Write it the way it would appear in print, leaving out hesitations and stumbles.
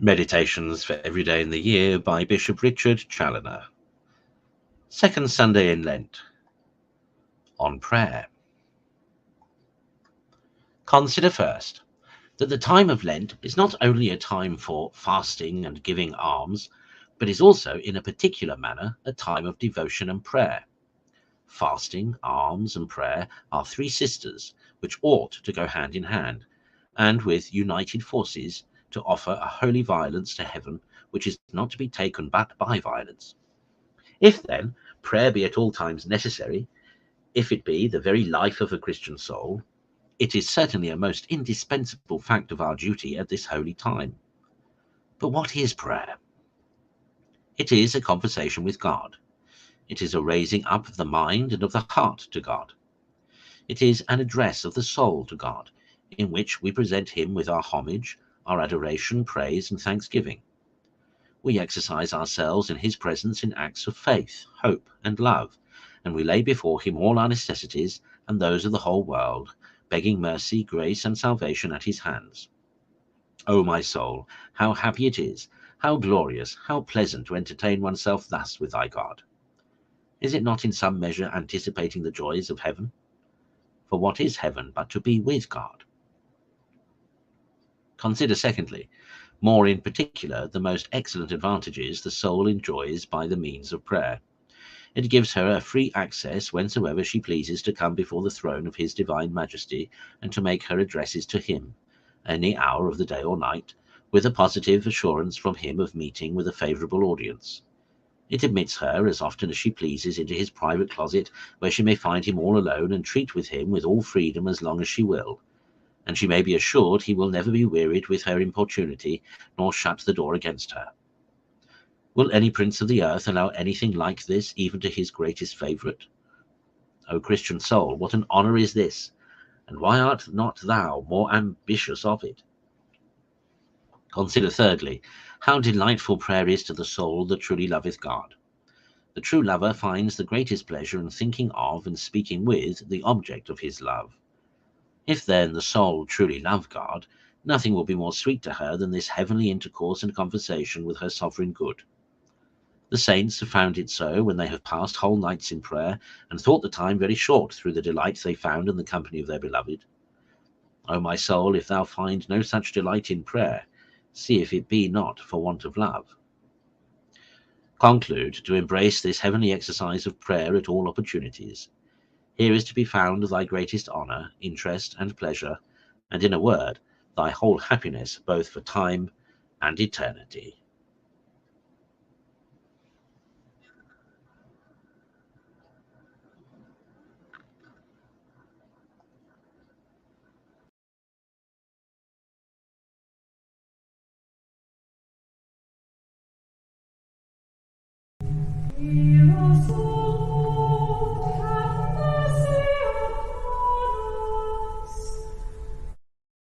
Meditations for every day in the year by Bishop Richard Challoner. Second Sunday in Lent. On prayer. Consider first that the time of Lent is not only a time for fasting and giving alms, but is also in a particular manner a time of devotion and prayer. Fasting, alms, and prayer are three sisters which ought to go hand in hand, and with united forces to offer a holy violence to heaven, which is not to be taken back by violence. If then prayer be at all times necessary, if it be the very life of a Christian soul, it is certainly a most indispensable fact of our duty at this holy time. But what is prayer? It is a conversation with God. It is a raising up of the mind and of the heart to God. It is an address of the soul to God, in which we present him with our homage, our adoration, praise, and thanksgiving. We exercise ourselves in his presence in acts of faith, hope, and love, and we lay before him all our necessities and those of the whole world, begging mercy, grace, and salvation at his hands. O my soul, how happy it is, how glorious, how pleasant to entertain oneself thus with thy God! Is it not in some measure anticipating the joys of heaven? For what is heaven but to be with God? Consider secondly, more in particular, the most excellent advantages the soul enjoys by the means of prayer. It gives her a free access whensoever she pleases to come before the throne of his divine majesty, and to make her addresses to him, any hour of the day or night, with a positive assurance from him of meeting with a favourable audience. It admits her as often as she pleases into his private closet, where she may find him all alone, and treat with him with all freedom as long as she will, and she may be assured he will never be wearied with her importunity, nor shut the door against her. Will any prince of the earth allow anything like this even to his greatest favourite? O Christian soul, what an honour is this, and why art not thou more ambitious of it? Consider thirdly, how delightful prayer is to the soul that truly loveth God. The true lover finds the greatest pleasure in thinking of and speaking with the object of his love. If then the soul truly love God, nothing will be more sweet to her than this heavenly intercourse and conversation with her sovereign good. The saints have found it so when they have passed whole nights in prayer, and thought the time very short through the delight they found in the company of their beloved. O my soul, if thou find no such delight in prayer, see if it be not for want of love. Conclude to embrace this heavenly exercise of prayer at all opportunities. Here is to be found thy greatest honour, interest, and pleasure, and in a word, thy whole happiness both for time and eternity.